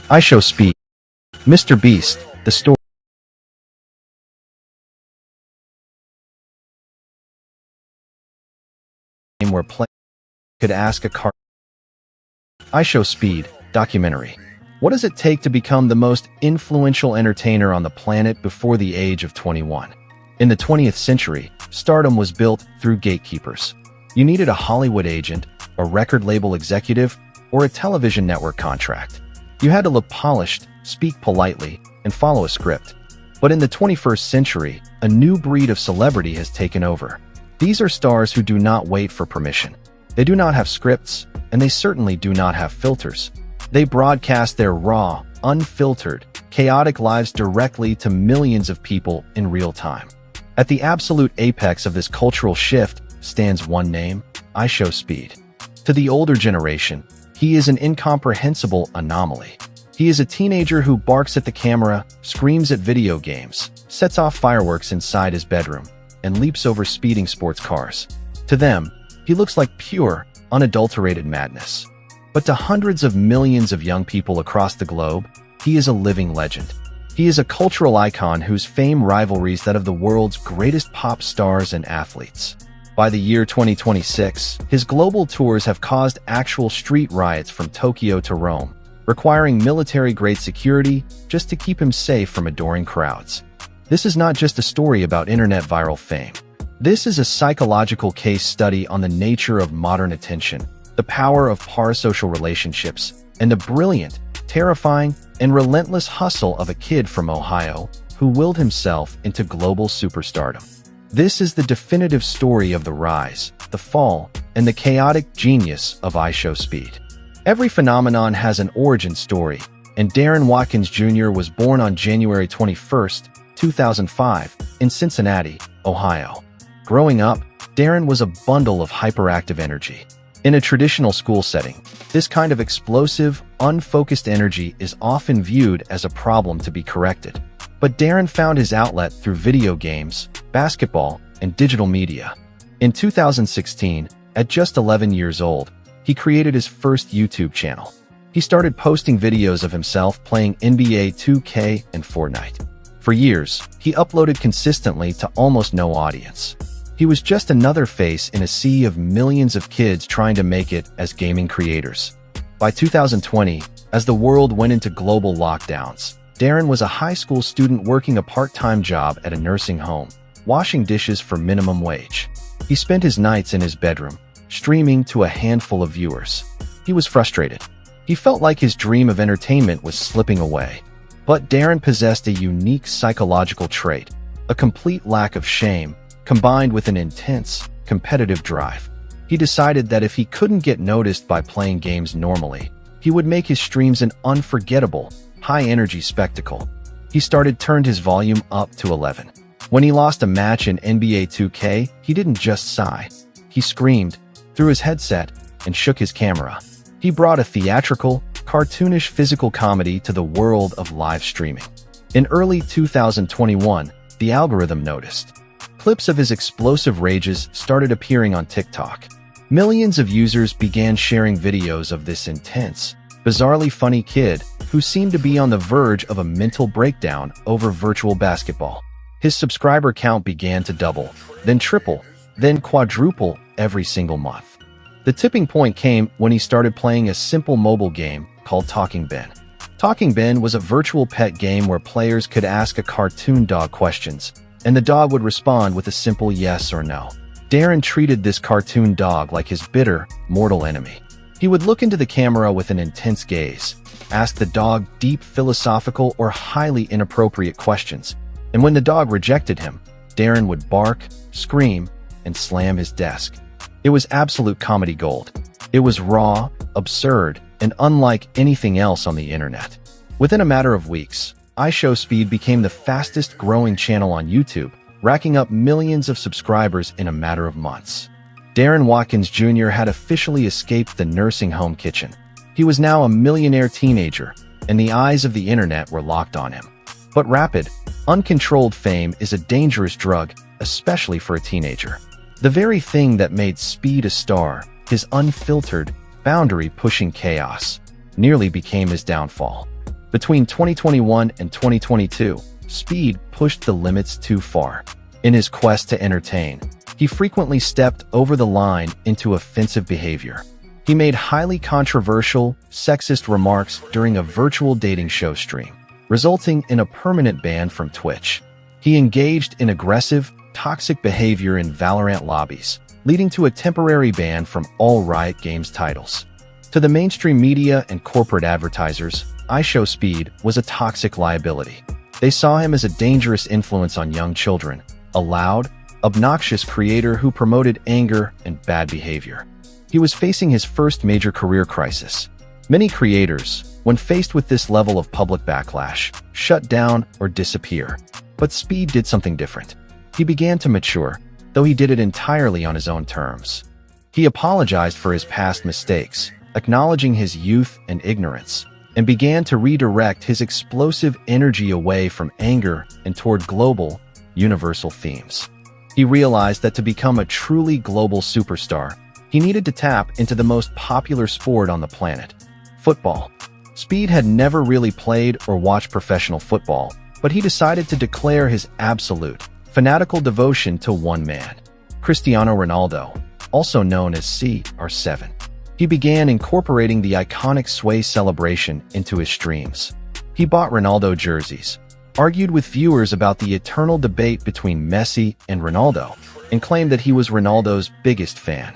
IShowSpeed. Mr. Beast, the story where players could ask a car. IShowSpeed documentary. What does it take to become the most influential entertainer on the planet before the age of 21? In the 20th century, stardom was built through gatekeepers. You needed a Hollywood agent, a record label executive, or a television network contract. You had to look polished, speak politely, and follow a script. But in the 21st century, a new breed of celebrity has taken over. These are stars who do not wait for permission. They do not have scripts, and they certainly do not have filters. They broadcast their raw, unfiltered, chaotic lives directly to millions of people in real time. At the absolute apex of this cultural shift stands one name: IShowSpeed. To the older generation, he is an incomprehensible anomaly. He is a teenager who barks at the camera, screams at video games, sets off fireworks inside his bedroom, and leaps over speeding sports cars. To them, he looks like pure, unadulterated madness. But to hundreds of millions of young people across the globe, he is a living legend. He is a cultural icon whose fame rivalries that of the world's greatest pop stars and athletes. By the year 2026, his global tours have caused actual street riots from Tokyo to Rome, requiring military-grade security just to keep him safe from adoring crowds. This is not just a story about internet viral fame. This is a psychological case study on the nature of modern attention, the power of parasocial relationships, and the brilliant, terrifying, and relentless hustle of a kid from Ohio who willed himself into global superstardom. This is the definitive story of the rise, the fall, and the chaotic genius of IShowSpeed. Every phenomenon has an origin story, and Darren Watkins Jr. was born on January 21, 2005, in Cincinnati, Ohio. Growing up, Darren was a bundle of hyperactive energy. In a traditional school setting, this kind of explosive, unfocused energy is often viewed as a problem to be corrected. But Darren found his outlet through video games, basketball, and digital media. In 2016, at just 11 years old, he created his first YouTube channel. He started posting videos of himself playing NBA 2K and Fortnite. For years, he uploaded consistently to almost no audience. He was just another face in a sea of millions of kids trying to make it as gaming creators. By 2020, as the world went into global lockdowns, Darren was a high school student working a part-time job at a nursing home, washing dishes for minimum wage. He spent his nights in his bedroom, streaming to a handful of viewers. He was frustrated. He felt like his dream of entertainment was slipping away. But Darren possessed a unique psychological trait, a complete lack of shame, combined with an intense, competitive drive. He decided that if he couldn't get noticed by playing games normally, he would make his streams an unforgettable, high-energy spectacle. He turned his volume up to 11. When he lost a match in NBA 2K, he didn't just sigh. He screamed, threw his headset, and shook his camera. He brought a theatrical, cartoonish physical comedy to the world of live streaming. In early 2021, the algorithm noticed. Clips of his explosive rages started appearing on TikTok. Millions of users began sharing videos of this intense, bizarrely funny kid who seemed to be on the verge of a mental breakdown over virtual basketball. His subscriber count began to double, then triple, then quadruple every single month. The tipping point came when he started playing a simple mobile game called Talking Ben. Talking Ben was a virtual pet game where players could ask a cartoon dog questions, and the dog would respond with a simple yes or no. Darren treated this cartoon dog like his bitter, mortal enemy. He would look into the camera with an intense gaze, ask the dog deep philosophical or highly inappropriate questions, and when the dog rejected him, Darren would bark, scream, and slam his desk. It was absolute comedy gold. It was raw, absurd, and unlike anything else on the internet. Within a matter of weeks, IShowSpeed became the fastest-growing channel on YouTube, racking up millions of subscribers in a matter of months. Darren Watkins Jr. had officially escaped the nursing home kitchen. He was now a millionaire teenager, and the eyes of the internet were locked on him. But rapid, uncontrolled fame is a dangerous drug, especially for a teenager. The very thing that made Speed a star, his unfiltered, boundary-pushing chaos, nearly became his downfall. Between 2021 and 2022, Speed pushed the limits too far. In his quest to entertain, he frequently stepped over the line into offensive behavior. He made highly controversial, sexist remarks during a virtual dating show stream, resulting in a permanent ban from Twitch. He engaged in aggressive, toxic behavior in Valorant lobbies, leading to a temporary ban from all Riot Games titles. To the mainstream media and corporate advertisers, IShowSpeed was a toxic liability. They saw him as a dangerous influence on young children, a loud, obnoxious creator who promoted anger and bad behavior. He was facing his first major career crisis. Many creators, when faced with this level of public backlash, shut down or disappear. But Speed did something different. He began to mature, though he did it entirely on his own terms. He apologized for his past mistakes, acknowledging his youth and ignorance, and began to redirect his explosive energy away from anger and toward global, universal themes. He realized that to become a truly global superstar, he needed to tap into the most popular sport on the planet, football. Speed had never really played or watched professional football, but he decided to declare his absolute, fanatical devotion to one man, Cristiano Ronaldo, also known as CR7. He began incorporating the iconic sway celebration into his streams. He bought Ronaldo jerseys, argued with viewers about the eternal debate between Messi and Ronaldo, and claimed that he was Ronaldo's biggest fan.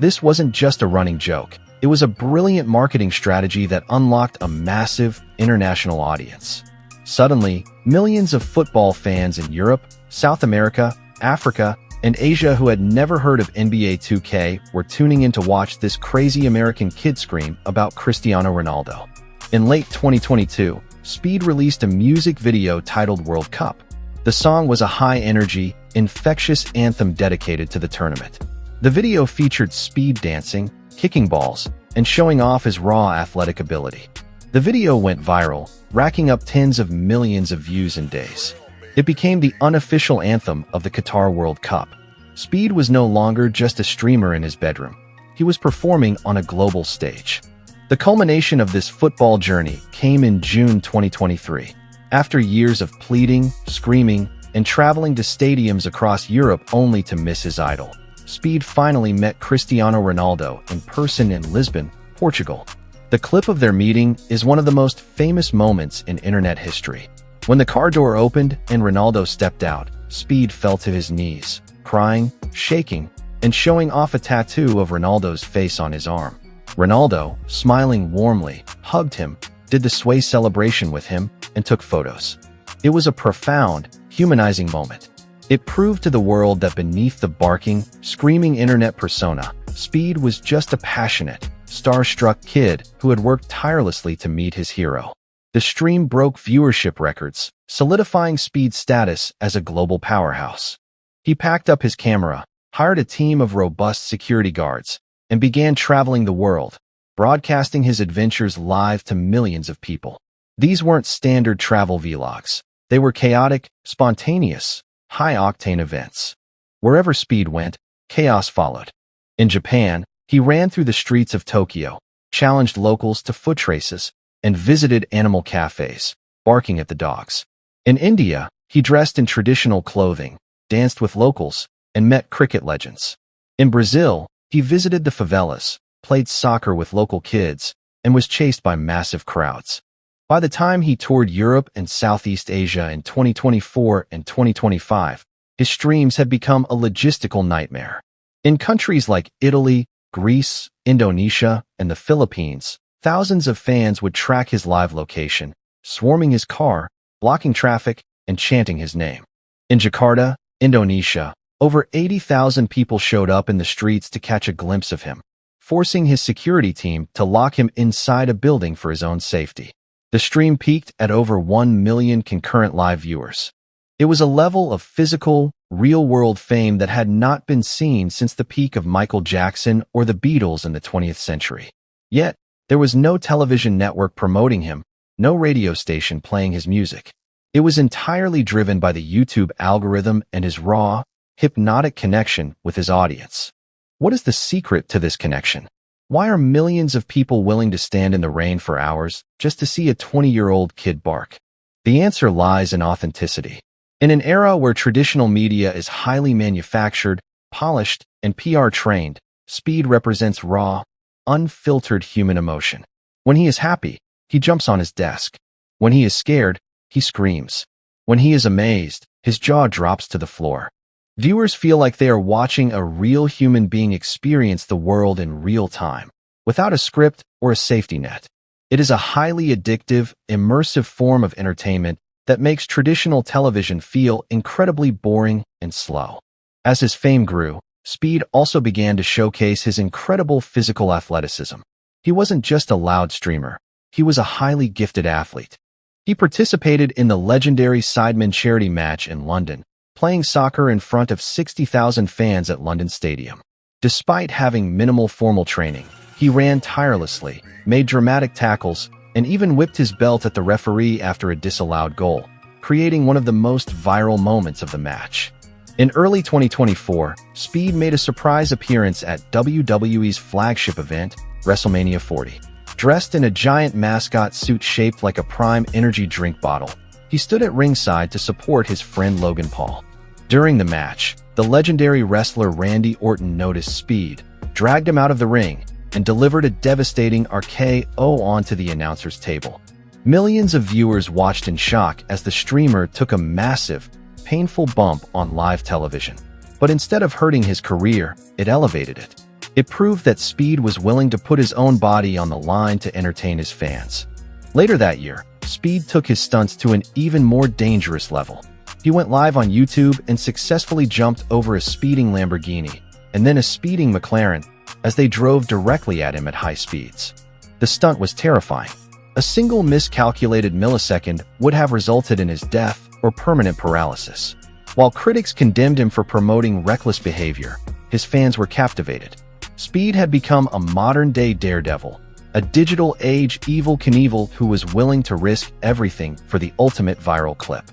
This wasn't just a running joke. It was a brilliant marketing strategy that unlocked a massive international audience. Suddenly, millions of football fans in Europe, South America, Africa, and Asia who had never heard of NBA 2K were tuning in to watch this crazy American kid scream about Cristiano Ronaldo. In late 2022, Speed released a music video titled World Cup. The song was a high-energy, infectious anthem dedicated to the tournament. The video featured Speed dancing, kicking balls, and showing off his raw athletic ability. The video went viral, racking up tens of millions of views in days. It became the unofficial anthem of the Qatar World Cup. Speed was no longer just a streamer in his bedroom. He was performing on a global stage. The culmination of this football journey came in June 2023. After years of pleading, screaming, and traveling to stadiums across Europe only to miss his idol, Speed finally met Cristiano Ronaldo in person in Lisbon, Portugal. The clip of their meeting is one of the most famous moments in internet history. When the car door opened and Ronaldo stepped out, Speed fell to his knees, crying, shaking, and showing off a tattoo of Ronaldo's face on his arm. Ronaldo, smiling warmly, hugged him, did the sway celebration with him, and took photos. It was a profound, humanizing moment. It proved to the world that beneath the barking, screaming internet persona, Speed was just a passionate, starstruck kid who had worked tirelessly to meet his hero. The stream broke viewership records, solidifying Speed's status as a global powerhouse. He packed up his camera, hired a team of robust security guards, and began traveling the world, broadcasting his adventures live to millions of people. These weren't standard travel vlogs. They were chaotic, spontaneous, high-octane events. Wherever Speed went, chaos followed. In Japan, he ran through the streets of Tokyo, challenged locals to foot races, and visited animal cafes, barking at the dogs. In India, he dressed in traditional clothing, danced with locals, and met cricket legends. In Brazil, he visited the favelas, played soccer with local kids, and was chased by massive crowds. By the time he toured Europe and Southeast Asia in 2024 and 2025, his streams had become a logistical nightmare. In countries like Italy, Greece, Indonesia, and the Philippines, thousands of fans would track his live location, swarming his car, blocking traffic, and chanting his name. In Jakarta, Indonesia, over 80,000 people showed up in the streets to catch a glimpse of him, forcing his security team to lock him inside a building for his own safety. The stream peaked at over 1 million concurrent live viewers. It was a level of physical, real-world fame that had not been seen since the peak of Michael Jackson or the Beatles in the 20th century. Yet, there was no television network promoting him, no radio station playing his music. It was entirely driven by the YouTube algorithm and his raw, hypnotic connection with his audience. What is the secret to this connection? Why are millions of people willing to stand in the rain for hours just to see a 20-year-old kid bark? The answer lies in authenticity. In an era where traditional media is highly manufactured, polished, and PR-trained, Speed represents raw, unfiltered human emotion. When he is happy, he jumps on his desk. When he is scared, he screams. When he is amazed, his jaw drops to the floor. Viewers feel like they are watching a real human being experience the world in real time, without a script or a safety net. It is a highly addictive, immersive form of entertainment that makes traditional television feel incredibly boring and slow. As his fame grew, Speed also began to showcase his incredible physical athleticism. He wasn't just a loud streamer, he was a highly gifted athlete. He participated in the legendary Sidemen charity match in London, playing soccer in front of 60,000 fans at London Stadium. Despite having minimal formal training, he ran tirelessly, made dramatic tackles, and even whipped his belt at the referee after a disallowed goal, creating one of the most viral moments of the match. In early 2024, Speed made a surprise appearance at WWE's flagship event, WrestleMania 40. Dressed in a giant mascot suit shaped like a Prime Energy drink bottle, he stood at ringside to support his friend Logan Paul. During the match, the legendary wrestler Randy Orton noticed Speed, dragged him out of the ring, and delivered a devastating RKO onto the announcer's table. Millions of viewers watched in shock as the streamer took a massive, painful bump on live television. But instead of hurting his career, it elevated it. It proved that Speed was willing to put his own body on the line to entertain his fans. Later that year, Speed took his stunts to an even more dangerous level. He went live on YouTube and successfully jumped over a speeding Lamborghini and then a speeding McLaren as they drove directly at him at high speeds. The stunt was terrifying. A single miscalculated millisecond would have resulted in his death or permanent paralysis. While critics condemned him for promoting reckless behavior, his fans were captivated. Speed had become a modern-day daredevil, a digital-age Evel Knievel who was willing to risk everything for the ultimate viral clip.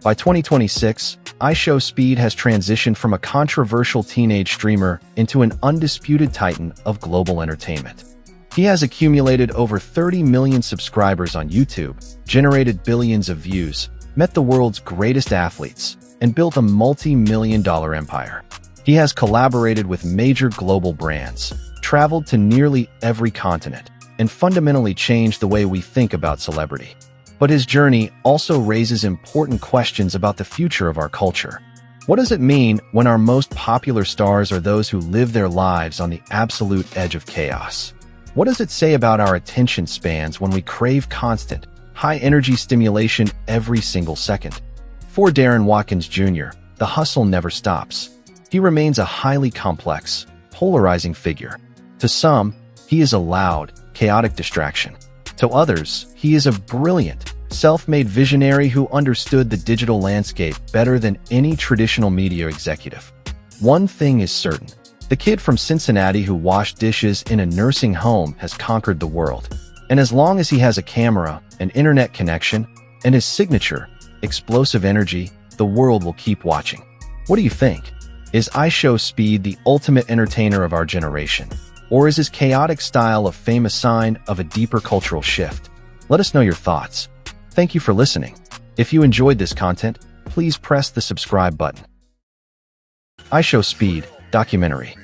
By 2026, IShowSpeed has transitioned from a controversial teenage streamer into an undisputed titan of global entertainment. He has accumulated over 30 million subscribers on YouTube, generated billions of views, met the world's greatest athletes, and built a multi-million-dollar empire. He has collaborated with major global brands, traveled to nearly every continent, and fundamentally changed the way we think about celebrity. But his journey also raises important questions about the future of our culture. What does it mean when our most popular stars are those who live their lives on the absolute edge of chaos? What does it say about our attention spans when we crave constant, high-energy stimulation every single second? For Darren Watkins Jr., the hustle never stops. He remains a highly complex, polarizing figure. To some, he is a loud, chaotic distraction. To others, he is a brilliant, self-made visionary who understood the digital landscape better than any traditional media executive. One thing is certain. The kid from Cincinnati who washed dishes in a nursing home has conquered the world. And as long as he has a camera, an internet connection, and his signature, explosive energy, the world will keep watching. What do you think? Is IShowSpeed the ultimate entertainer of our generation? Or is his chaotic style of fame a sign of a deeper cultural shift? Let us know your thoughts. Thank you for listening. If you enjoyed this content, please press the subscribe button. IShowSpeed Documentary.